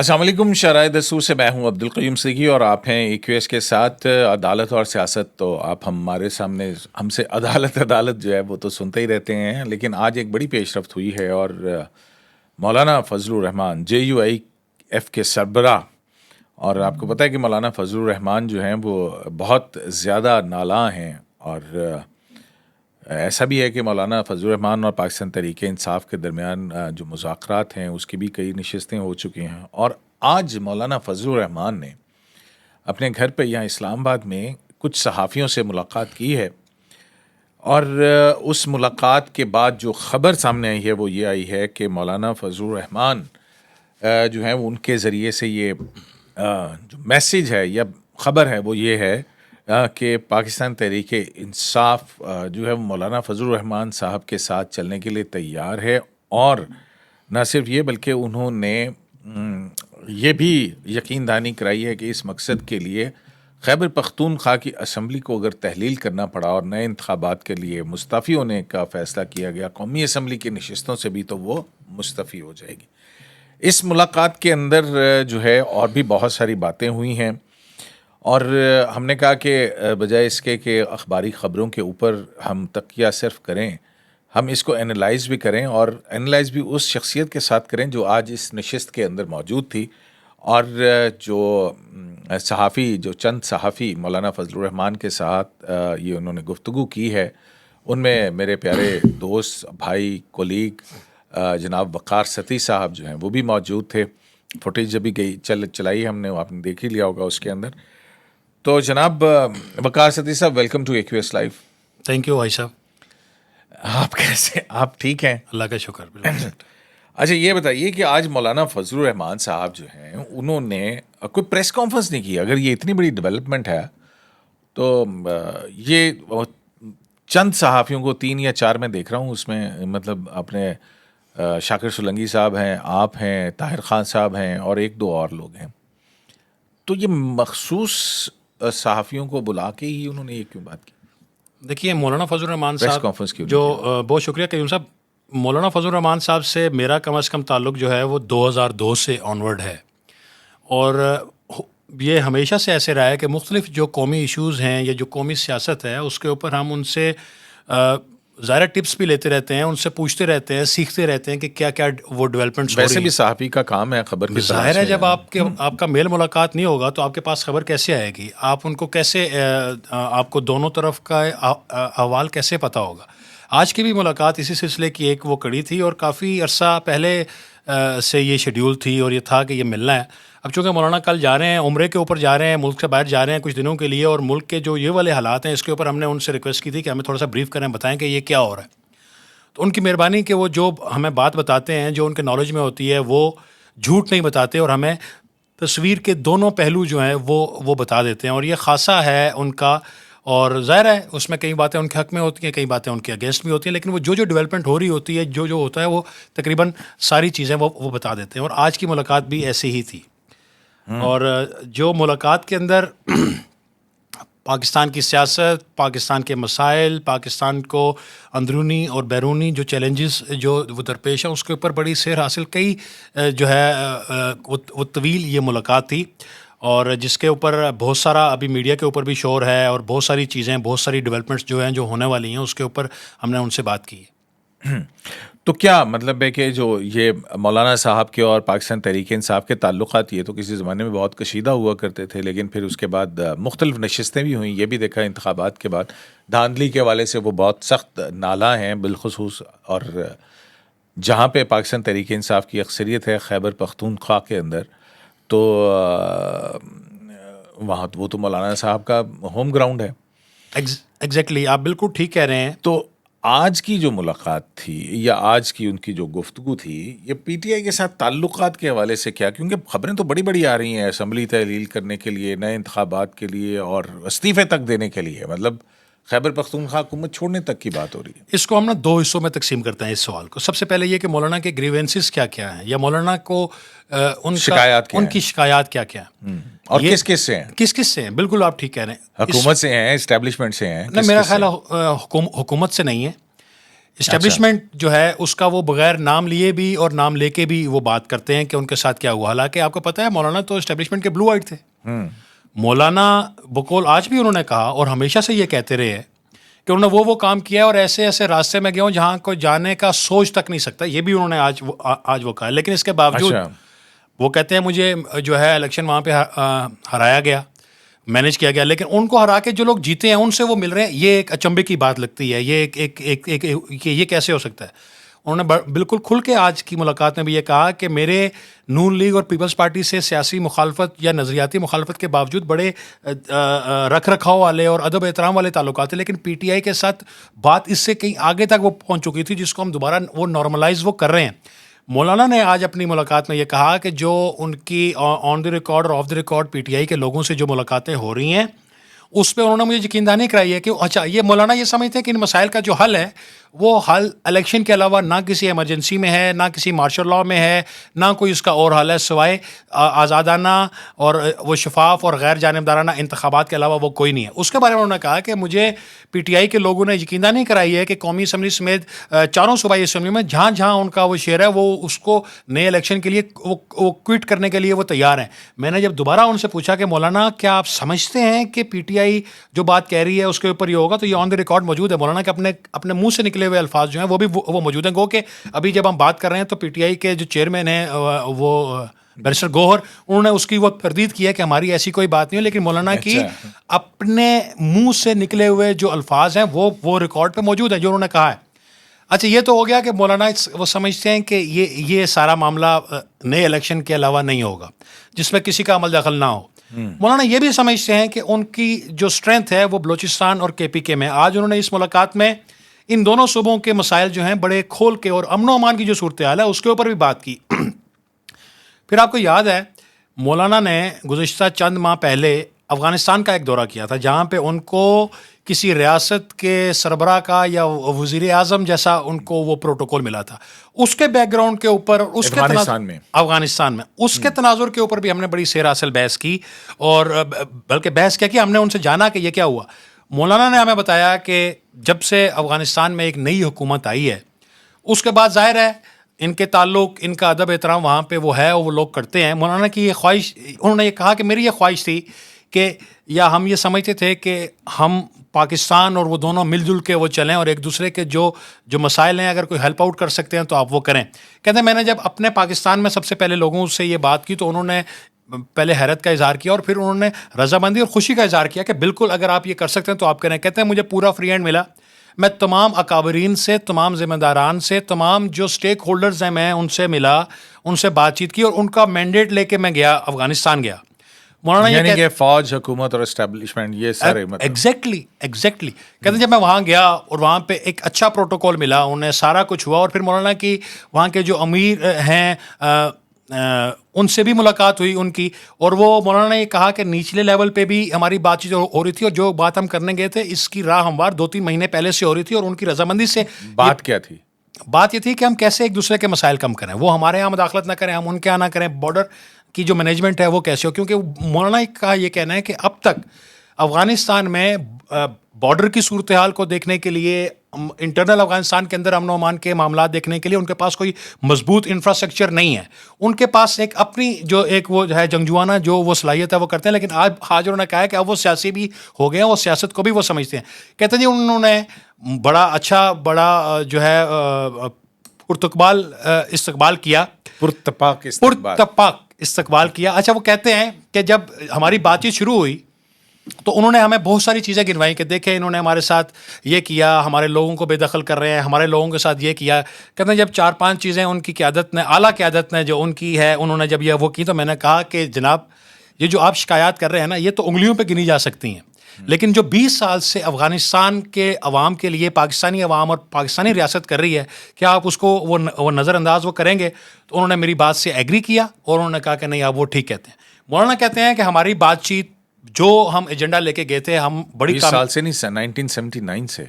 السلام علیکم. شرائع دستور سے میں ہوں عبدالقیوم سیگی اور آپ ہیں EQS کے ساتھ. عدالت اور سیاست تو آپ ہمارے سامنے ہم سے عدالت جو ہے وہ تو سنتے ہی رہتے ہیں، لیکن آج ایک بڑی پیش رفت ہوئی ہے اور مولانا فضل الرحمان JUIF کے سربراہ، اور آپ کو پتہ ہے کہ مولانا فضل الرحمان جو ہیں وہ بہت زیادہ نالاں ہیں، اور ایسا بھی ہے کہ مولانا فضل الرحمان اور پاکستان تحریک انصاف کے درمیان جو مذاکرات ہیں اس کی بھی کئی نشستیں ہو چکی ہیں، اور آج مولانا فضل الرحمان نے اپنے گھر پہ یہاں اسلام آباد میں کچھ صحافیوں سے ملاقات کی ہے، اور اس ملاقات کے بعد جو خبر سامنے آئی ہے وہ یہ آئی ہے کہ مولانا فضل الرحمان جو ہیں ان کے ذریعے سے یہ جو میسیج ہے یا خبر ہے وہ یہ ہے کہ پاکستان تحریک انصاف جو ہے وہ مولانا فضل الرحمان صاحب کے ساتھ چلنے کے لیے تیار ہے، اور نہ صرف یہ بلکہ انہوں نے یہ بھی یقین دہانی کرائی ہے کہ اس مقصد کے لیے خیبر پختونخوا کی اسمبلی کو اگر تحلیل کرنا پڑا اور نئے انتخابات کے لیے مستعفی ہونے کا فیصلہ کیا گیا قومی اسمبلی کی نشستوں سے بھی، تو وہ مستعفی ہو جائے گی. اس ملاقات کے اندر جو ہے اور بھی بہت ساری باتیں ہوئی ہیں، اور ہم نے کہا کہ بجائے اس کے کہ اخباری خبروں کے اوپر ہم تکیہ صرف کریں، ہم اس کو اینالائز بھی کریں، اور اینالائز بھی اس شخصیت کے ساتھ کریں جو آج اس نشست کے اندر موجود تھی، اور جو چند صحافی مولانا فضل الرحمان کے ساتھ یہ انہوں نے گفتگو کی ہے، ان میں میرے پیارے دوست، بھائی، کولیگ جناب وقار ستی صاحب جو ہیں وہ بھی موجود تھے. فوٹیج جب بھی چلائی ہم نے، آپ نے دیکھ ہی لیا ہوگا اس کے اندر. تو جناب Waqar Satti sahab, welcome to EQS live. Thank you بھائی صاحب. آپ کیسے؟ آپ ٹھیک ہیں؟ اللہ کا شکر. بالکل. اچھا یہ بتائیے کہ آج مولانا فضل الرحمان صاحب جو ہیں انہوں نے کوئی پریس کانفرنس نہیں کی. اگر یہ اتنی بڑی ڈیولپمنٹ ہے تو یہ چند صحافیوں کو 3 یا 4 میں دیکھ رہا ہوں اس میں، مطلب اپنے شاکر سولنگی صاحب ہیں، آپ ہیں، طاہر خان صاحب ہیں، اور 1-2 اور لوگ ہیں. تو یہ مخصوص صحافیوں کو بلا کے ہی انہوں نے یہ کیوں بات کی؟ دیکھیے مولانا فضل الرحمان پریس صاحب کانفرنس کیوں جو بہت شکریہ قیوم صاحب. مولانا فضل الرحمان صاحب سے میرا کم از کم تعلق جو ہے وہ 2002 سے آنورڈ ہے، اور یہ ہمیشہ سے ایسے رہا ہے کہ مختلف جو قومی ایشوز ہیں یا جو قومی سیاست ہے اس کے اوپر ہم ان سے ظاہر ٹپس بھی لیتے رہتے ہیں، ان سے پوچھتے رہتے ہیں، سیکھتے رہتے ہیں کہ کیا کیا وہ ڈیولپمنٹس ہو رہی ہیں. ویسے بھی صحافی کا کام ہے خبر کی ظاہر ہے جب آپ کا میل ملاقات نہیں ہوگا تو آپ کے پاس خبر کیسے آئے گی؟ آپ ان کو کیسے آپ کو دونوں طرف کا احوال کیسے پتہ ہوگا؟ آج کی بھی ملاقات اسی سلسلے کی ایک وہ کڑی تھی، اور کافی عرصہ پہلے سے یہ شیڈیول تھی اور یہ تھا کہ یہ ملنا ہے. اب چونکہ مولانا کل جا رہے ہیں، عمرے کے اوپر جا رہے ہیں، ملک سے باہر جا رہے ہیں کچھ دنوں کے لیے، اور ملک کے جو یہ والے حالات ہیں اس کے اوپر ہم نے ان سے ریکویسٹ کی تھی کہ ہمیں تھوڑا سا بریف کریں، بتائیں کہ یہ کیا ہو رہا ہے. تو ان کی مہربانی کہ وہ جو ہمیں بات بتاتے ہیں جو ان کے نالج میں ہوتی ہے وہ جھوٹ نہیں بتاتے، اور ہمیں تصویر کے دونوں پہلو جو ہیں وہ بتا دیتے ہیں، اور یہ خاصا ہے ان کا. اور ظاہر ہے اس میں کئی باتیں ان کے حق میں ہوتی ہیں، کئی باتیں ان کے اگینسٹ بھی ہوتی ہیں، لیکن وہ جو ڈیولپمنٹ ہو رہی ہوتی ہے، جو ہوتا ہے وہ تقریباً ساری چیزیں وہ بتا دیتے ہیں. اور آج کی ملاقات بھی ایسی ہی تھی، اور جو ملاقات کے اندر پاکستان کی سیاست، پاکستان کے مسائل، پاکستان کو اندرونی اور بیرونی جو چیلنجز جو وہ درپیش ہیں اس کے اوپر بڑی سیر حاصل کئی جو ہے وہ طویل یہ ملاقات تھی، اور جس کے اوپر بہت سارا ابھی میڈیا کے اوپر بھی شور ہے، اور بہت ساری چیزیں، بہت ساری ڈیولپمنٹس جو ہیں جو ہونے والی ہیں اس کے اوپر ہم نے ان سے بات کی. تو کیا مطلب ہے کہ جو یہ مولانا صاحب کے اور پاکستان تحریک انصاف کے تعلقات، یہ تو کسی زمانے میں بہت کشیدہ ہوا کرتے تھے، لیکن پھر اس کے بعد مختلف نشستیں بھی ہوئیں. یہ بھی دیکھا انتخابات کے بعد دھاندلی کے حوالے سے وہ بہت سخت نالاں ہیں بالخصوص، اور جہاں پہ پاکستان تحریک انصاف کی اکثریت ہے خیبر پختونخوا کے اندر، تو وہاں وہ تو مولانا صاحب کا ہوم گراؤنڈ ہے. ایگزیکٹلی آپ بالکل ٹھیک کہہ رہے ہیں. تو آج کی جو ملاقات تھی یا آج کی ان کی جو گفتگو تھی، یہ PTI کے ساتھ تعلقات کے حوالے سے کیا؟ کیونکہ خبریں تو بڑی بڑی آ رہی ہیں اسمبلی تحلیل کرنے کے لیے، نئے انتخابات کے لیے، اور استعفے تک دینے کے لیے، مطلب خیبر پختونخوا حکومت چھوڑنے تک کی بات ہو رہی ہے. اس کو ہم 2 حصوں میں تقسیم کرتے ہیں اس سوال کو. سب سے پہلے یہ کہ مولانا کے گریوینسز کیا کیا ہیں، یا مولانا کو ان کی شکایات کیا کیا ہیں، اور کس کس سے ہیں؟ کس سے ہیں. بالکل آپ ٹھیک کہہ رہے ہیں. حکومت سے ہیں، اسٹیبلشمنٹ سے ہیں؟ میرا خیال حکومت سے نہیں ہے. اسٹیبلشمنٹ جو ہے اس کا وہ بغیر نام لیے بھی اور نام لے کے بھی وہ بات کرتے ہیں کہ ان کے ساتھ کیا ہوا. حالانکہ آپ کو پتہ ہے مولانا تو اسٹیبلشمنٹ کے بلو آئٹ تھے. مولانا بقول آج بھی انہوں نے کہا اور ہمیشہ سے یہ کہتے رہے ہیں کہ انہوں نے وہ کام کیا اور ایسے ایسے راستے میں گیا ہوں جہاں کوئی جانے کا سوچ تک نہیں سکتا. یہ بھی انہوں نے آج وہ کہا. لیکن اس کے باوجود وہ کہتے ہیں مجھے جو ہے الیکشن وہاں پہ ہرایا گیا, مینیج کیا گیا, لیکن ان کو ہرا کے جو لوگ جیتے ہیں ان سے وہ مل رہے ہیں. یہ ایک اچنبے کی بات لگتی ہے. یہ کیسے ہو سکتا ہے. انہوں نے بالکل کھل کے آج کی ملاقات میں بھی یہ کہا کہ میرے نون لیگ اور پیپلز پارٹی سے سیاسی مخالفت یا نظریاتی مخالفت کے باوجود بڑے رکھ رکھاؤ والے اور ادب احترام والے تعلقات ہیں, لیکن پی ٹی آئی کے ساتھ بات اس سے کہیں آگے تک وہ پہنچ چکی تھی جس کو ہم دوبارہ وہ نارملائز وہ کر رہے ہیں. مولانا نے آج اپنی ملاقات میں یہ کہا کہ جو ان کی آن دی ریکارڈ اور of the record P T I کے لوگوں سے جو ملاقاتیں ہو رہی ہیں اس پہ انہوں نے مجھے یقین دہانی کرائی ہے کہ اچھا یہ مولانا یہ سمجھتے ہیں کہ ان مسائل کا جو حل ہے وہ حل الیکشن کے علاوہ نہ کسی ایمرجنسی میں ہے, نہ کسی مارشل لاء میں ہے, نہ کوئی اس کا اور حل ہے سوائے آزادانہ اور وہ شفاف اور غیر جانبدارانہ انتخابات کے علاوہ وہ کوئی نہیں ہے. اس کے بارے میں انہوں نے کہا کہ مجھے پی ٹی آئی کے لوگوں نے یقین دہانی کرائی ہے کہ قومی اسمبلی سمیت چاروں صوبائی اسمبلی میں جہاں جہاں ان کا وہ شیئر ہے وہ اس کو نئے الیکشن کے لیے وہ کوئٹ کرنے کے لیے وہ تیار ہیں. میں نے جب دوبارہ ان سے پوچھا کہ مولانا کیا آپ سمجھتے ہیں کہ پی ٹی آئی جو بات کہہ رہی ہے اس کے اوپر یہ ہوگا, تو یہ آن دی ریکارڈ موجود ہے. مولانا کے اپنے منہ سے نکلے ہوئے الفاظ جو ہیں وہ بھی وہ موجود ہیں. گو کہ ابھی جب ہم بات کر رہے ہیں تو پی ٹی آئی کے جو چیئرمین ہیں وہ بیرسٹر گوہر, انہوں نے اس کی وہ تردید کی ہے کہ ہماری ایسی کوئی بات نہیں ہے, لیکن مولانا کی اپنے منہ سے نکلے ہوئے جو الفاظ ہیں وہ ریکارڈ پہ موجود ہیں جو انہوں نے کہا ہے. اچھا یہ تو ہو گیا کہ مولانا وہ سمجھتے ہیں کہ یہ سارا معاملہ نئے الیکشن کے علاوہ نہیں ہوگا جس میں کسی کا عمل دخل نہ ہو. مولانا یہ بھی سمجھتے ہیں کہ ان کی جو اسٹرینتھ ہے وہ بلوچستان اور کے پی کے میں. آج انہوں نے اس ملاقات میں ان دونوں صوبوں کے مسائل جو ہیں بڑے کھول کے اور امن و امان کی جو صورتحال ہے اس کے اوپر بھی بات کی. پھر آپ کو یاد ہے مولانا نے گزشتہ چند ماہ پہلے افغانستان کا ایک دورہ کیا تھا جہاں پہ ان کو کسی ریاست کے سربراہ کا یا وزیر اعظم جیسا ان کو وہ پروٹوکول ملا تھا. اس کے بیک گراؤنڈ کے اوپر افغانستان میں اس کے تناظر کے اوپر بھی ہم نے بڑی سیر حاصل بحث کی, اور بلکہ بحث کیا کہ ہم نے ان سے جانا کہ یہ کیا ہوا. مولانا نے ہمیں بتایا کہ جب سے افغانستان میں ایک نئی حکومت آئی ہے اس کے بعد ظاہر ہے ان کے تعلق, ان کا ادب احترام وہاں پہ وہ ہے اور وہ لوگ کرتے ہیں. مولانا کی یہ خواہش, انہوں نے یہ کہا کہ میری یہ خواہش تھی کہ یا ہم یہ سمجھتے تھے کہ ہم پاکستان اور وہ دونوں مل جل کے وہ چلیں اور ایک دوسرے کے جو مسائل ہیں اگر کوئی ہیلپ آؤٹ کر سکتے ہیں تو آپ وہ کریں. کہتے ہیں میں نے جب اپنے پاکستان میں سب سے پہلے لوگوں سے یہ بات کی تو انہوں نے پہلے حیرت کا اظہار کیا اور پھر انہوں نے رضامندی اور خوشی کا اظہار کیا کہ بالکل اگر آپ یہ کر سکتے ہیں تو آپ کریں. کہتے ہیں مجھے پورا فری ہینڈ ملا, میں تمام اکابرین سے, تمام ذمہ داران سے, تمام جو اسٹیک ہولڈرز ہیں میں ان سے ملا, ان سے بات چیت کی اور ان کا مینڈیٹ لے کے میں گیا افغانستان گیا. مولانا یعنی کہ فوج, حکومت اور اسٹیبلشمنٹ یہ سارے ایگزیکٹلی کہتے ہیں جب میں وہاں گیا اور وہاں پہ ایک اچھا پروٹوکول ملا, انہیں سارا کچھ ہوا, اور پھر مولانا کی وہاں کے جو امیر ہیں ان سے بھی ملاقات ہوئی ان کی, اور وہ مولانا نے یہ کہا کہ نچلے لیول پہ بھی ہماری بات چیت ہو رہی تھی اور جو بات ہم کرنے گئے تھے اس کی راہ ہموار 2-3 مہینے پہلے سے ہو رہی تھی, اور ان کی رضامندی سے. بات کیا تھی؟ بات یہ تھی کہ ہم کیسے ایک دوسرے کے مسائل کم کریں, وہ ہمارے یہاں مداخلت نہ کریں, ہم ان کے یہاں نہ کریں, بارڈر کی جو مینجمنٹ ہے وہ کیسے ہو. کیونکہ مولانا کا یہ کہنا ہے کہ اب تک افغانستان میں بارڈر کی صورتحال کو دیکھنے کے لیے, انٹرنل افغانستان کے اندر امن و امان کے معاملات دیکھنے کے لیے ان کے پاس کوئی مضبوط انفراسٹرکچر نہیں ہے. ان کے پاس ایک اپنی جو ایک وہ ہے جنگجوانہ جو وہ صلاحیت ہے وہ کرتے ہیں, لیکن آج انہوں نے کہا ہے کہ اب وہ سیاسی بھی ہو گئے ہیں, وہ سیاست کو بھی وہ سمجھتے ہیں. کہتے ہیں جی انہوں نے بڑا اچھا بڑا جو ہے استقبال کیا, پرتپاک استقبال کیا. اچھا وہ کہتے ہیں کہ جب ہماری بات چیت شروع ہوئی تو انہوں نے ہمیں بہت ساری چیزیں گنوائی کہ دیکھیں انہوں نے ہمارے ساتھ یہ کیا, ہمارے لوگوں کو بے دخل کر رہے ہیں, ہمارے لوگوں کے ساتھ یہ کیا. کہتے ہیں جب 4-5 چیزیں ان کی قیادت نے, اعلیٰ قیادت نے جو ان کی ہے, انہوں نے جب یہ وہ کی تو میں نے کہا کہ جناب یہ جو آپ شکایات کر رہے ہیں نا یہ تو انگلیوں پہ گنی جا سکتی ہیں, لیکن جو 20 سال سے افغانستان کے عوام کے لیے پاکستانی عوام اور پاکستانی ریاست کر رہی ہے, کیا آپ اس کو وہ نظر انداز وہ کریں گے؟ تو انہوں نے میری بات سے ایگری کیا اور انہوں نے کہا کہ نہیں آپ وہ ٹھیک کہتے ہیں. مولانا کہتے ہیں کہ ہماری بات چیت جو ہم ایجنڈا لے کے گئے تھے, ہم بڑی 20 سال سے نہیں, 1979 سے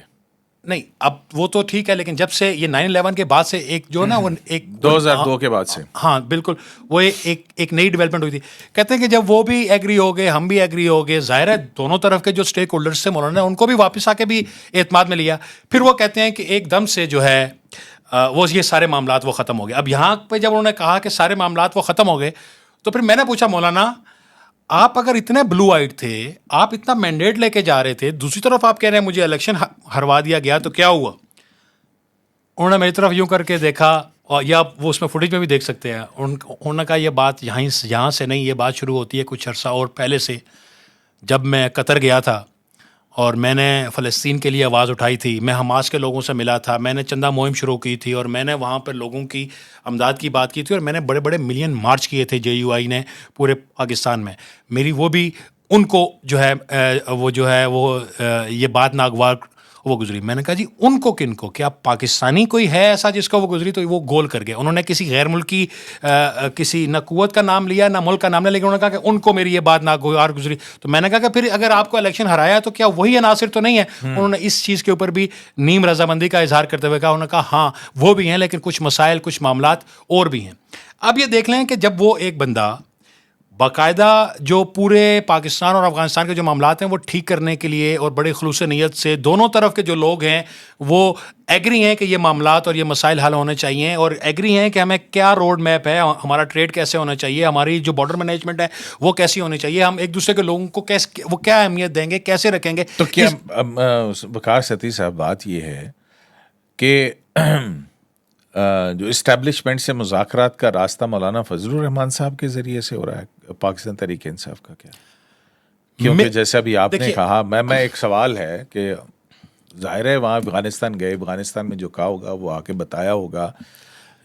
نہیں اب وہ تو ٹھیک ہے، لیکن جب سے یہ 9/11 کے بعد سے ایک جو نا وہ ایک 2002 کے بعد سے ہاں بالکل وہ ایک نئی ڈیولپمنٹ ہوئی تھی. کہتے ہیں کہ جب وہ بھی ایگری ہو گئے، ہم بھی ایگری ہو گئے، ظاہر ہے دونوں طرف کے جو اسٹیک ہولڈرس تھے مولانا ان کو بھی واپس آ کے بھی اعتماد میں لیا. پھر وہ کہتے ہیں کہ ایک دم سے جو ہے وہ یہ سارے معاملات وہ ختم ہو گئے. اب یہاں پہ جب انہوں نے کہا کہ سارے معاملات وہ ختم ہو گئے تو پھر میں نے پوچھا مولانا آپ اگر اتنے بلو آئٹ تھے، آپ اتنا مینڈیٹ لے کے جا رہے تھے، دوسری طرف آپ کہہ رہے ہیں مجھے الیکشن ہروا دیا گیا، تو کیا ہوا؟ انہوں نے میری طرف یوں کر کے دیکھا، اور یا وہ اس میں فوٹیج میں بھی دیکھ سکتے ہیں. انہوں نے کہا یہ بات یہاں سے نہیں، یہ بات شروع ہوتی ہے کچھ عرصہ اور پہلے سے، جب میں قطر گیا تھا اور میں نے فلسطین کے لیے آواز اٹھائی تھی، میں حماس کے لوگوں سے ملا تھا، میں نے چندہ مہم شروع کی تھی اور میں نے وہاں پر لوگوں کی امداد کی بات کی تھی، اور میں نے بڑے بڑے ملین مارچ کیے تھے JUI نے پورے پاکستان میں. میری وہ بھی ان کو جو ہے وہ یہ بات ناگوار وہ گزری. میں نے کہا جی ان کو کن کو؟ کیا پاکستانی کوئی ہے ایسا جس کو وہ گزری؟ تو وہ گول کر گئے. انہوں نے کسی غیر ملکی کسی نہ قوت کا نام لیا نہ ملک کا نام لیا، لیکن انہوں نے کہا کہ ان کو میری یہ بات ناگوار گزری. تو میں نے کہا کہ پھر اگر آپ کو الیکشن ہرایا تو کیا وہی عناصر تو نہیں ہے؟ انہوں نے اس چیز کے اوپر بھی نیم رضامندی کا اظہار کرتے ہوئے کہا، انہوں نے کہا ہاں وہ بھی ہیں، لیکن کچھ مسائل کچھ معاملات اور بھی ہیں. اب یہ دیکھ لیں کہ جب وہ ایک بندہ باقاعدہ جو پورے پاکستان اور افغانستان کے جو معاملات ہیں وہ ٹھیک کرنے کے لیے اور بڑے خلوص نیت سے دونوں طرف کے جو لوگ ہیں وہ ایگری ہیں کہ یہ معاملات اور یہ مسائل حل ہونے چاہیے، اور ایگری ہیں کہ ہمیں کیا روڈ میپ ہے، ہمارا ٹریڈ کیسے ہونا چاہیے، ہماری جو بارڈر مینجمنٹ ہے وہ کیسی ہونی چاہیے، ہم ایک دوسرے کے لوگوں کو وہ کیا اہمیت دیں گے، کیسے رکھیں گے. تو کیا وقار ستی صاحب بات یہ ہے کہ جو اسٹیبلشمنٹ سے مذاکرات کا راستہ مولانا فضل الرحمان صاحب کے ذریعے سے ہو رہا ہے پاکستان تحریک انصاف کا کیا؟ کیونکہ جیسا بھی آپ نے کہا، میں ایک سوال ہے کہ ظاہر ہے وہاں افغانستان گئے، افغانستان میں جو کہا ہوگا وہ آ کے بتایا ہوگا،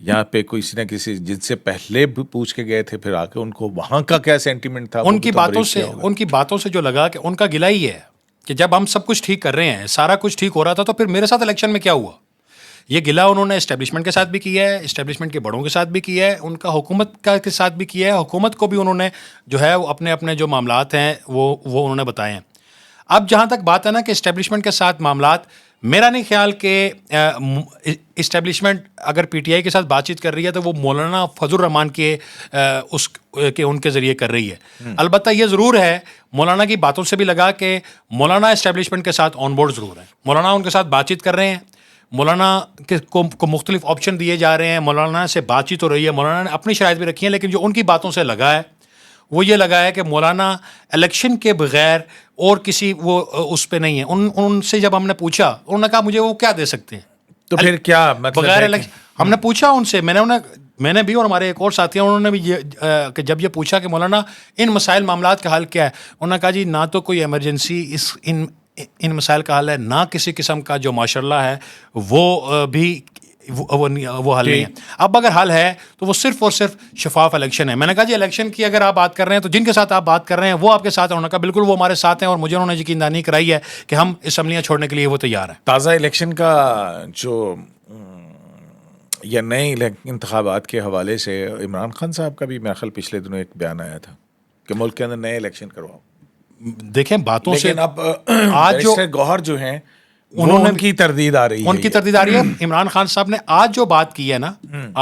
یہاں پہ کسی نہ کسی جن سے پہلے بھی پوچھ کے گئے تھے پھر آ کے ان کو وہاں کا کیا سینٹیمنٹ تھا، ان کی باتوں سے جو لگا کہ ان کا گلہ ہی ہے کہ جب ہم سب کچھ ٹھیک کر رہے ہیں، سارا کچھ ٹھیک ہو رہا تھا، تو پھر میرے ساتھ الیکشن میں کیا ہوا؟ یہ گلہ انہوں نے اسٹیبلشمنٹ کے ساتھ بھی کیا ہے، اسٹیبلشمنٹ کے بڑوں کے ساتھ بھی کیا ہے، ان کا حکومت کے ساتھ بھی کیا ہے، حکومت کو بھی انہوں نے جو ہے وہ اپنے جو معاملات ہیں وہ انہوں نے بتائے ہیں. اب جہاں تک بات ہے نا کہ اسٹیبلشمنٹ کے ساتھ معاملات، میرا نہیں خیال کہ اسٹیبلشمنٹ اگر PTI کے ساتھ بات چیت کر رہی ہے تو وہ مولانا فضل الرحمان کے ان کے ذریعے کر رہی ہے. البتہ یہ ضرور ہے، مولانا کی باتوں سے بھی لگا کہ مولانا اسٹیبلشمنٹ کے ساتھ آن بورڈ ضرور ہیں، مولانا ان کے ساتھ بات چیت کر رہے ہیں، مولانا کو مختلف آپشن دیے جا رہے ہیں، مولانا سے بات چیت ہو رہی ہے، مولانا نے اپنی شرائط بھی رکھی ہیں، لیکن جو ان کی باتوں سے لگا ہے وہ یہ لگا ہے کہ مولانا الیکشن کے بغیر اور کسی وہ اس پہ نہیں ہے. ان سے جب ہم نے پوچھا، انہوں نے کہا مجھے وہ کیا دے سکتے ہیں، تو پھر کیا مطلب بغیر الیکشن. ہم نے پوچھا ان سے، میں نے بھی اور ہمارے ایک اور ساتھی ہیں، انہوں نے بھی کہ جب یہ پوچھا کہ مولانا ان مسائل معاملات کا حل کیا ہے، انہوں نے کہا جی نہ تو کوئی ایمرجنسی ان مسائل کا حل ہے، نہ کسی قسم کا جو ماشاء اللہ ہے وہ بھی وہ حل نہیں ہے. اب اگر حل ہے تو وہ صرف اور صرف شفاف الیکشن ہے. میں نے کہا جی الیکشن کی اگر آپ بات کر رہے ہیں تو جن کے ساتھ آپ بات کر رہے ہیں وہ آپ کے ساتھ ہیں. انہوں نے کہا بالکل وہ ہمارے ساتھ ہیں، اور مجھے انہوں نے یقین دہانی کرائی ہے کہ ہم اسمبلیاں چھوڑنے کے لیے وہ تیار ہیں. تازہ الیکشن کا جو یا نئے انتخابات کے حوالے سے عمران خان صاحب کا بھی میرے خیال پچھلے دنوں ایک بیان آیا تھا کہ ملک کے اندر نئے الیکشن کرواؤ. دیکھیں باتوں سے اب آج جو گوہر جو ہیں انہوں نے کی تردید آ رہی ہے، ان کی تردید آ رہی ہے. عمران خان صاحب نے آج جو بات کی ہے نا،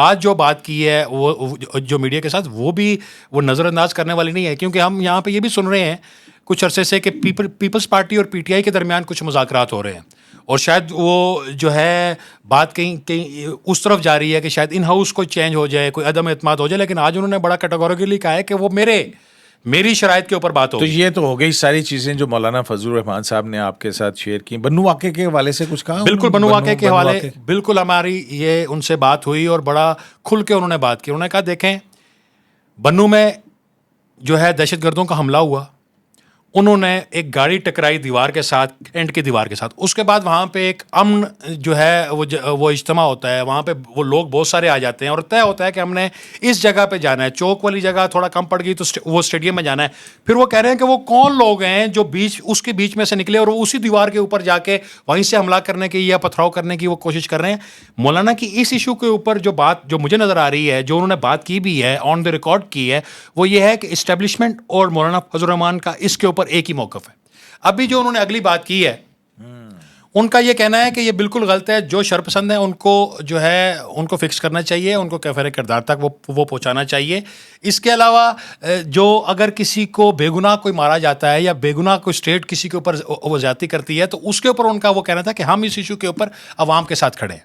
آج جو بات کی ہے وہ جو میڈیا کے ساتھ وہ نظر انداز کرنے والی نہیں ہے. کیونکہ ہم یہاں پہ یہ بھی سن رہے ہیں کچھ عرصے سے کہ پیپلز پارٹی اور PTI کے درمیان کچھ مذاکرات ہو رہے ہیں، اور شاید وہ جو ہے بات کہیں اس طرف جا رہی ہے کہ شاید ان ہاؤس کوئی چینج ہو جائے، کوئی عدم اعتماد ہو جائے. لیکن آج انہوں نے بڑا کیٹیگوریکلی کہا ہے کہ وہ میری شرائط کے اوپر بات ہو. تو یہ تو ہو گئی ساری چیزیں جو مولانا فضل الرحمان صاحب نے آپ کے ساتھ شیئر کی. بنو واقعے کے حوالے سے کچھ کہا؟ بالکل بنو واقعے کے حوالے بالکل ہماری یہ ان سے بات ہوئی اور بڑا کھل کے انہوں نے بات کی. انہوں نے کہا دیکھیں بنو میں جو ہے دہشت گردوں کا حملہ ہوا، انہوں نے ایک گاڑی ٹکرائی دیوار کے ساتھ، اینٹ کی دیوار کے ساتھ. اس کے بعد وہاں پہ ایک امن جو ہے وہ اجتماع ہوتا ہے، وہاں پہ وہ لوگ بہت سارے آ جاتے ہیں اور طے ہوتا ہے کہ ہم نے اس جگہ پہ جانا ہے. چوک والی جگہ تھوڑا کم پڑ گئی تو وہ اسٹیڈیم میں جانا ہے. پھر وہ کہہ رہے ہیں کہ وہ کون لوگ ہیں جو اس کے بیچ میں سے نکلے اور وہ اسی دیوار کے اوپر جا کے وہیں سے حملہ کرنے کی یا پتھراؤ کرنے کی وہ کوشش کر رہے ہیں. مولانا کی اس ایشو کے اوپر جو بات جو مجھے نظر آ رہی ہے، جو انہوں نے بات کی بھی ہے، آن دا ریکارڈ کی ہے، وہ یہ ہے کہ اسٹیبلشمنٹ اور مولانا فضل الرحمان کا اس کے اوپر ایک ہی موقف ہے. ابھی جو انہوں نے اگلی بات کی ہے، ان کا یہ کہنا ہے کہ یہ بالکل غلط ہے, جو شرپسند ہیں ان کو جو ہے ان کو فکس کرنا چاہیے, ان کو کیفر کردار تک وہ پہنچانا چاہیے. اس کے علاوہ جو اگر کسی کو بے گناہ کوئی مارا جاتا ہے یا بے گناہ کوئی اسٹیٹ کسی کے اوپر وہ زیادتی کرتی ہے, تو اس کے اوپر ان کا وہ کہنا تھا کہ ہم اس ایشو کے اوپر عوام کے ساتھ کھڑے ہیں.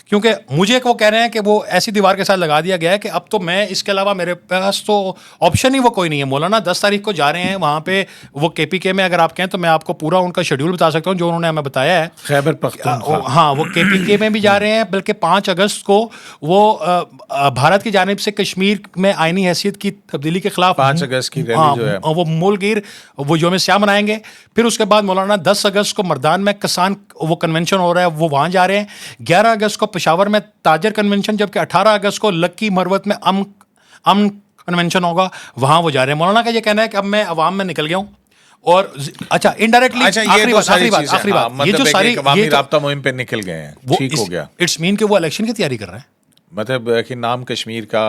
کیونکہ مجھے وہ کہہ رہے ہیں کہ وہ ایسی دیوار کے ساتھ لگا دیا گیا ہے کہ اب تو میں اس کے علاوہ میرے پاس تو آپشن ہی وہ کوئی نہیں ہے. مولانا 10 تاریخ کو جا رہے ہیں وہاں پہ, وہ کے پی کے میں اگر آپ کہیں تو میں آپ کو پورا ان کا شیڈیول بتا سکتا ہوں جو انہوں نے ہمیں بتایا ہے. خیبر پختونخوا, ہاں, وہ کے پی کے میں بھی جا رہے ہیں, بلکہ 5 اگست کو وہ بھارت کی جانب سے کشمیر میں آئینی حیثیت کی تبدیلی کے خلاف 5 اگست کی ریلی جو ہے وہ مول گیر وہ یوم سیاہ منائیں گے. پھر اس کے بعد مولانا 10 اگست کو مردان میں کسان وہ کنونشن ہو رہا ہے, وہ وہاں جا رہے ہیں. 11 اگست کو پشاور میں تاجر کنونشن, جبکہ 18 اگست کو لکی مروت میں امن کنونشن ہوگا, وہاں وہ جا رہے ہیں. مولانا کا یہ کہنا ہے کہ اب میں عوام میں نکل گیا ہوں. اور اچھا انڈائریکٹلی آخری بات یہ جو ساری عوامی رابطہ مہم پہ نکل گئے ہیں, ٹھیک ہو گیا. اٹس مین کہ وہ الیکشن کی تیاری کر رہے ہیں, مطلب کہ نام کشمیر کا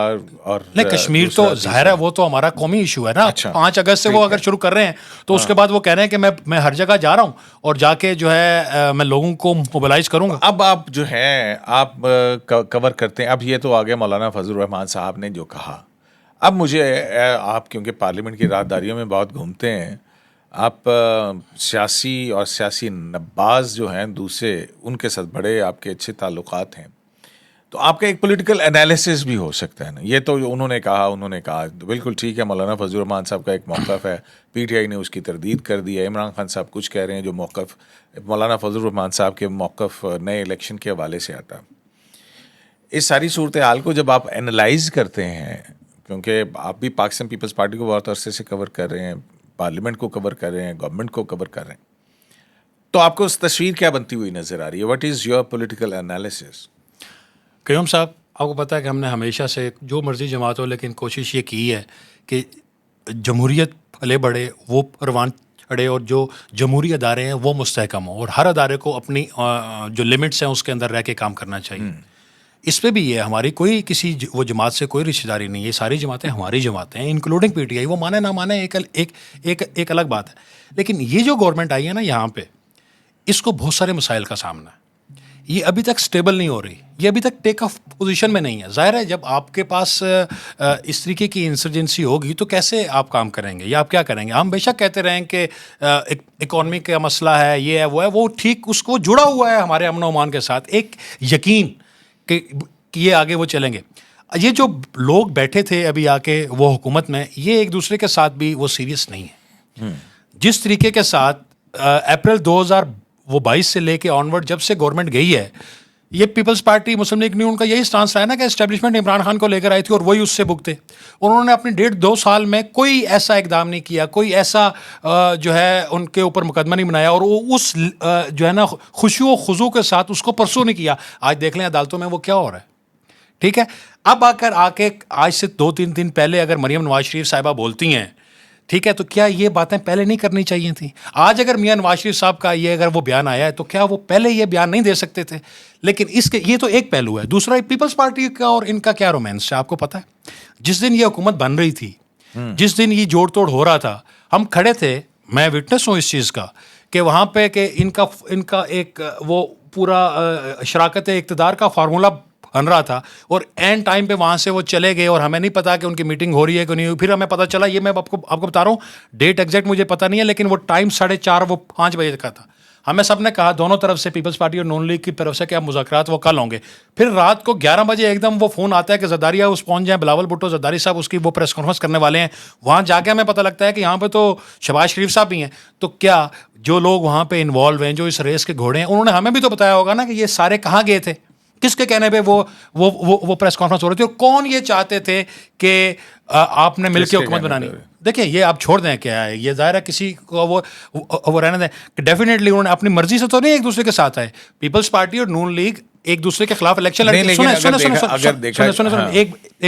اور نہیں, کشمیر تو ظاہر ہے وہ تو ہمارا قومی ایشو ہے نا. 5 اگست سے وہ اگر شروع کر رہے ہیں تو اس کے بعد وہ کہہ رہے ہیں کہ میں ہر جگہ جا رہا ہوں اور جا کے جو ہے میں لوگوں کو موبلائز کروں گا. اب آپ جو ہیں آپ کور کرتے ہیں. اب یہ تو آگے مولانا فضل الرحمان صاحب نے جو کہا, اب مجھے آپ کیونکہ پارلیمنٹ کی رازداریوں میں بہت گھومتے ہیں, آپ سیاسی اور سیاسی نباز جو ہیں دوسرے, ان کے ساتھ بڑے آپ کے اچھے تعلقات ہیں, تو آپ کا ایک پولیٹیکل انالیسس بھی ہو سکتا ہے نا. یہ تو انہوں نے کہا تو بالکل ٹھیک ہے. مولانا فضل الرحمان صاحب کا ایک موقف ہے, پی ٹی آئی نے اس کی تردید کر دی ہے. عمران خان صاحب کچھ کہہ رہے ہیں جو موقف مولانا فضل الرحمان صاحب کے موقف نئے الیکشن کے حوالے سے آتا. اس ساری صورتحال کو جب آپ انالائز کرتے ہیں, کیونکہ آپ بھی پاکستان پیپلز پارٹی کو بہت عرصے سے کور کر رہے ہیں, پارلیمنٹ کو کور کر رہے ہیں, گورنمنٹ کو کور کر رہے ہیں, تو آپ کو اس تصویر کیا بنتی ہوئی نظر آ رہی ہے؟ What is your political analysis? Qayyum sahab, آپ کو پتہ ہے کہ ہم نے ہمیشہ سے جو مرضی جماعت ہو لیکن کوشش یہ کی ہے کہ جمہوریت پھلے بڑھے, وہ پروان چڑھے, اور جو جمہوری ادارے ہیں وہ مستحکم ہوں, اور ہر ادارے کو اپنی جو لمٹس ہیں اس کے اندر رہ کے کام کرنا چاہیے. اس پہ بھی یہ ہماری کوئی کسی وہ جماعت سے کوئی رشتہ داری نہیں ہے. یہ ساری جماعتیں ہماری جماعتیں ہیں, انکلوڈنگ پی ٹی آئی. وہ مانے نہ مانے ایک الگ بات ہے, لیکن یہ جو گورنمنٹ آئی ہے نا یہاں پہ, اس کو بہت سارے مسائل کا سامنا ہے. یہ ابھی تک سٹیبل نہیں ہو رہی, یہ ابھی تک ٹیک آف پوزیشن میں نہیں ہے. ظاہر ہے جب آپ کے پاس اس طریقے کی انسرجنسی ہوگی تو کیسے آپ کام کریں گے یا آپ کیا کریں گے؟ ہم بے شک کہتے رہیں کہ اکانومی کا مسئلہ ہے, یہ ہے, وہ ہے, وہ ٹھیک اس کو جڑا ہوا ہے ہمارے امن و امان کے ساتھ, ایک یقین کہ یہ آگے وہ چلیں گے. یہ جو لوگ بیٹھے تھے ابھی آ کے وہ حکومت میں, یہ ایک دوسرے کے ساتھ بھی وہ سیریس نہیں ہے. جس طریقے کے ساتھ اپریل 2022 سے لے کے آنورڈ جب سے گورنمنٹ گئی ہے, یہ پیپلز پارٹی مسلم لیگ نیو ان کا یہی سٹانس رہا ہے نا کہ اسٹیبلشمنٹ عمران خان کو لے کر آئی تھی اور وہی اس سے بھگتے. انہوں نے اپنی 1.5-2 سال میں کوئی ایسا اقدام نہیں کیا, کوئی ایسا جو ہے ان کے اوپر مقدمہ نہیں بنایا, اور وہ اس جو ہے نا خوشی و خضوع کے ساتھ اس کو پرسو نہیں کیا. آج دیکھ لیں عدالتوں میں وہ کیا ہو رہا ہے. ٹھیک ہے, اب آ کے آج سے 2-3 دن پہلے اگر مریم نواز شریف صاحبہ بولتی ہیں, ٹھیک ہے, تو کیا یہ باتیں پہلے نہیں کرنی چاہیے تھیں؟ آج اگر میاں نواز شریف صاحب کا یہ اگر وہ بیان آیا ہے تو کیا وہ پہلے یہ بیان نہیں دے سکتے تھے؟ لیکن اس کے یہ تو ایک پہلو ہے. دوسرا پیپلز پارٹی کا اور ان کا کیا رومانس ہے آپ کو پتہ ہے؟ جس دن یہ حکومت بن رہی تھی, جس دن یہ جوڑ توڑ ہو رہا تھا, ہم کھڑے تھے, میں وٹنس ہوں اس چیز کا, کہ وہاں پہ کہ ان کا ایک وہ پورا شراکت اقتدار کا فارمولہ بن رہا تھا, اور اینڈ ٹائم پہ وہاں سے وہ چلے گئے اور ہمیں نہیں پتا کہ ان کی میٹنگ ہو رہی ہے کہ نہیں ہوئی. پھر ہمیں پتہ چلا, یہ میں آپ کو بتا رہا ہوں, ڈیٹ ایگزیکٹ مجھے پتہ نہیں ہے, لیکن وہ ٹائم 4:30 وہ 5 بجے کا تھا. ہمیں سب نے کہا دونوں طرف سے, پیپلز پارٹی اور نون لیگ کی طرف سے, کہ اب مذاکرات وہ کل ہوں گے. پھر رات کو 11 بجے ایک دم وہ فون آتا ہے کہ زرداری ہاؤس پہنچ جائیں, بلاول بھٹو زرداری صاحب اس کی وہ پریس کانفرنس کرنے والے ہیں. وہاں جا کے ہمیں پتہ لگتا ہے کہ یہاں پہ تو شہباز شریف صاحب بھی ہیں. تو کیا جو لوگ وہاں پہ انوالو ہیں, جو اس ریس کے گھوڑے ہیں, انہوں نے ہمیں بھی تو بتایا ہوگا نا کہ یہ سارے کہاں گئے تھے, کس کے کہنے پہ وہ پریس کانفرنس ہو رہی تھی, اور کون یہ چاہتے تھے کہ آپ نے مل کے حکومت بنانی. دیکھیں یہ آپ چھوڑ دیں کیا ہے, یہ ظاہر ہے کسی کو وہ رہنے دیں کہ ڈیفینیٹلی انہوں نے اپنی مرضی سے تو نہیں ایک دوسرے کے ساتھ آئے. پیپلز پارٹی اور نون لیگ ایک دوسرے کے خلاف الیکشن لڑ ایک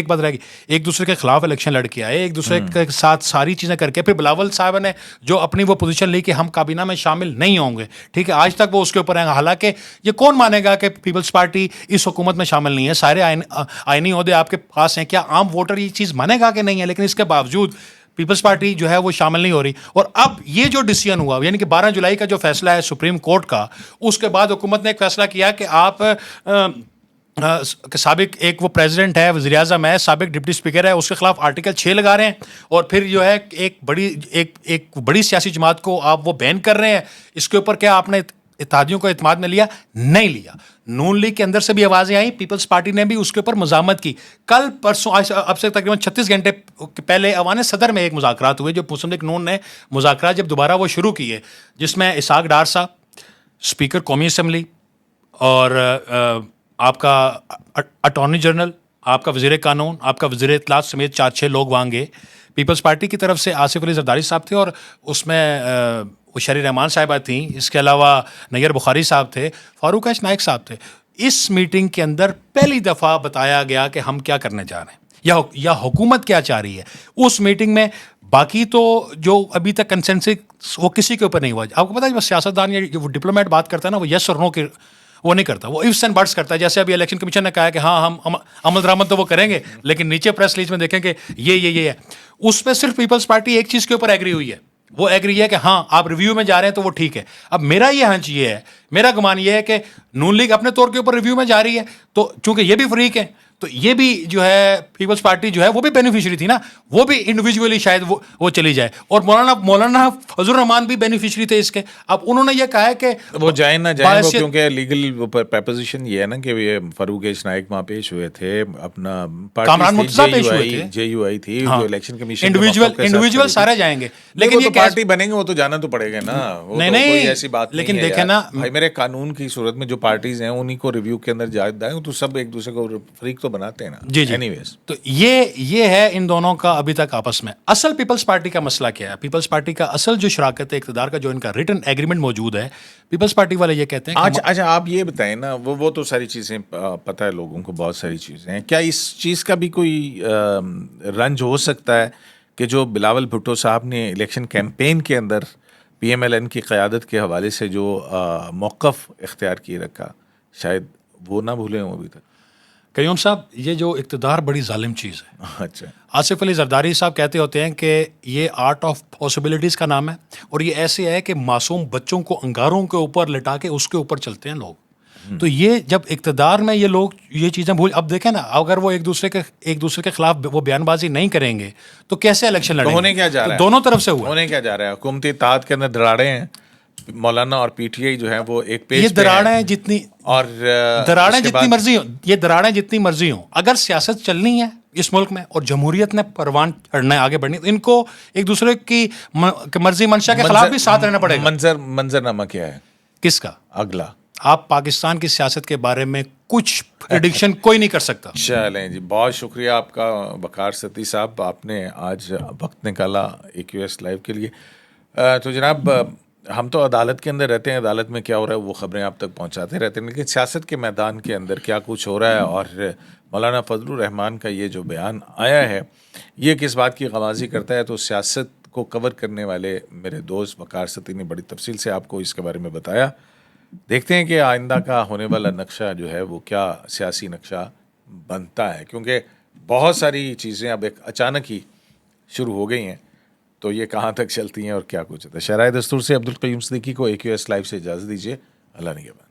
بات رہے گی, ایک دوسرے کے خلاف الیکشن لڑ کے آئے, ایک دوسرے کے ساتھ ساری چیزیں کر کے, پھر بلاول صاحب نے جو اپنی وہ پوزیشن لی کہ ہم کابینہ میں شامل نہیں ہوں گے, ٹھیک ہے, آج تک وہ اس کے اوپر ہیں. حالانکہ یہ کون مانے گا کہ پیپلز پارٹی اس حکومت میں شامل نہیں ہے, سارے آئینی عہدے آپ کے پاس ہیں, کیا عام ووٹر یہ چیز مانے گا کہ نہیں ہے؟ لیکن اس کے باوجود پیپلز پارٹی جو ہے وہ شامل نہیں ہو رہی. اور اب یہ جو ڈیسیژن ہوا یعنی کہ 12 جولائی کا جو فیصلہ ہے سپریم کورٹ کا, اس کے بعد حکومت نے ایک فیصلہ کیا کہ آپ سابق ایک وہ پریزیڈنٹ ہے, وزیر اعظم ہے, سابق ڈپٹی اسپیکر ہے, اس کے خلاف آرٹیکل 6 لگا رہے ہیں, اور پھر جو ہے ایک بڑی سیاسی جماعت کو آپ وہ بین کر رہے ہیں. اس کے اوپر کیا آپ نے اتحادیوں کو اعتماد میں لیا؟ نہیں لیا. نون لیگ کے اندر سے بھی آوازیں آئیں, پیپلز پارٹی نے بھی اس کے اوپر مزاحمت کی. کل پرسوں اب سے تقریباً 36 گھنٹے پہلے ایوان صدر میں ایک مذاکرات ہوئے, جو مسلم لیگ نون نے مذاکرات جب دوبارہ وہ شروع کیے, جس میں اسحاق ڈار صاحب, اسپیکر قومی اسمبلی, اور آپ کا اٹارنی جنرل, آپ کا وزیر قانون, آپ کا وزیر اطلاعات سمیت 4-6 لوگ وہاں گئے. پیپلز پارٹی کی طرف سے آصف علی زرداری صاحب تھے, اور اس میں شری رحمان صاحبہ تھیں, اس کے علاوہ نیر بخاری صاحب تھے, فاروق ایش نائک صاحب تھے. اس میٹنگ کے اندر پہلی دفعہ بتایا گیا کہ ہم کیا کرنے جا رہے ہیں یا حکومت کیا چاہ رہی ہے. اس میٹنگ میں باقی تو جو ابھی تک کنسنسس وہ کسی کے اوپر نہیں ہوا. آپ کو پتا ہے جو سیاستدان یا وہ ڈپلومیٹ بات کرتا ہے نا, وہ یس اور نو کے وہ نہیں کرتا, وہ ifs and buts کرتا ہے. جیسے ابھی الیکشن کمیشن نے کہا کہ ہاں ہم عمل درآمد تو وہ کریں گے, لیکن نیچے پریس ریلیز میں دیکھیں کہ یہ ہے. اس پہ صرف پیپلز پارٹی ایک چیز کے اوپر ایگری ہوئی ہے, وہ ایگری ہے کہ ہاں آپ ریویو میں جا رہے ہیں تو وہ ٹھیک ہے. اب میرا یہ ہنچ یہ ہے, میرا گمان یہ ہے کہ نون لیگ اپنے طور کے اوپر ریویو میں جا رہی ہے, تو چونکہ یہ بھی فریق ہے تو یہ بھی جو ہے پیپلز پارٹی جو ہے وہ بھی بینیفیشری تھی نا, وہ بھی انڈیویجولی شاید وہ چلی جائے. اور مولانا فضل الرحمان بھی بینیفیشری تھے اس کے. اب انہوں نے یہ کہا ہے کہ وہ جائیں نہ جائیں, وہ کیونکہ لیگل پریپوزیشن یہ ہے نا کہ یہ فاروق ایش نائک وہاں پیش ہوئے تھے, اپنا کامران مرتضیٰ پیش ہوئے تھے, جے یو آئی تھی, جو الیکشن کمیشن انڈیویجول سارے جائیں گے, لیکن یہ پارٹی بنیں گے وہ تو جانا تو پڑے گا نا. نہیں ایسی بات نہیں, لیکن دیکھیں نا بھائی میرے قانون کی صورت میں جو پارٹیز ہیں انہیں کو ریویو کے اندر جائیں تو سب ایک دوسرے کو فریق تو بناتے ہیں نا. جی تو یہ ہے ان دونوں کا ابھی تک آپس میں. اصل پیپلز پارٹی کا مسئلہ کیا ہے؟ پیپلز پارٹی کا اصل جو شراکت ہے اقتدار کا, جو ان کا ریٹن ایگریمنٹ موجود ہے, پیپلز پارٹی والے یہ کہتے ہیں اچھا آپ یہ بتائیں نا, وہ تو ساری چیزیں پتہ ہے لوگوں کو, بہت ساری چیزیں ہیں, کیا اس چیز کا بھی کوئی رنج ہو سکتا ہے کہ جو بلاول بھٹو صاحب نے الیکشن کیمپین کے اندر پی ایم ایل این کی قیادت کے حوالے سے جو موقف اختیار کیے رکھا, شاید وہ نہ بھولیں ہوں ابھی تک؟ قیوم صاحب, یہ جو اقتدار بڑی ظالم چیز ہے. اچھا, آصف علی زرداری صاحب کہتے ہوتے ہیں کہ یہ آرٹ آف پاسبلٹیز کا نام ہے, اور یہ ایسے ہے کہ معصوم بچوں کو انگاروں کے اوپر لٹا کے اس کے اوپر چلتے ہیں لوگ. تو یہ جب اقتدار میں یہ لوگ یہ چیزیں بھول, اب دیکھیں نا, اگر وہ ایک دوسرے کے خلاف وہ بیان بازی نہیں کریں گے تو کیسے الیکشن لڑیں گے؟ ہونے کیا جا رہا ہے, دونوں طرف سے ہوا ہونے کیا جا رہا ہے, حکومتی اتحاد کے اندر دراڑیں ہیں, مولانا اور پی ٹی آئی جو ہے وہ ایک پیج یہ دراڑیں جتنی اور دراڑیں جتنی مرضی ہوں, یہ دراڑیں جتنی مرضی ہوں, اگر سیاست چلنی ہے اس ملک میں اور جمہوریت نے پروان چڑھنا ہے, آگے بڑھنی, ان کو ایک دوسرے کی مرضی منشا کے خلاف بھی ساتھ رہنا پڑے گا. منظرنامہ کیا ہے کس کا؟ اگلا آپ پاکستان کی سیاست کے بارے میں کچھ پریڈکشن کوئی نہیں کر سکتا. چلیں جی, بہت شکریہ آپ کا وقار ستی صاحب, آپ نے آج وقت نکالا AQS لائیو کے لیے. تو جناب ہم تو عدالت کے اندر رہتے ہیں, عدالت میں کیا ہو رہا ہے وہ خبریں آپ تک پہنچاتے رہتے ہیں, لیکن سیاست کے میدان کے اندر کیا کچھ ہو رہا ہے, اور مولانا فضل الرحمان کا یہ جو بیان آیا ہے یہ کس بات کی غمازی کرتا ہے, تو سیاست کو کور کرنے والے میرے دوست وقار ستی نے بڑی تفصیل سے آپ کو اس کے بارے میں بتایا. دیکھتے ہیں کہ آئندہ کا ہونے والا نقشہ جو ہے وہ کیا سیاسی نقشہ بنتا ہے, کیونکہ بہت ساری چیزیں اب ایک اچانک ہی شروع ہو گئی ہیں, تو یہ کہاں تک چلتی ہیں اور کیا کچھ ہوتا ہے. شرائع دستور سے عبدالقیوم صدیقی کو AQS لائیو سے اجازت دیجیے. اللہ نگہبان.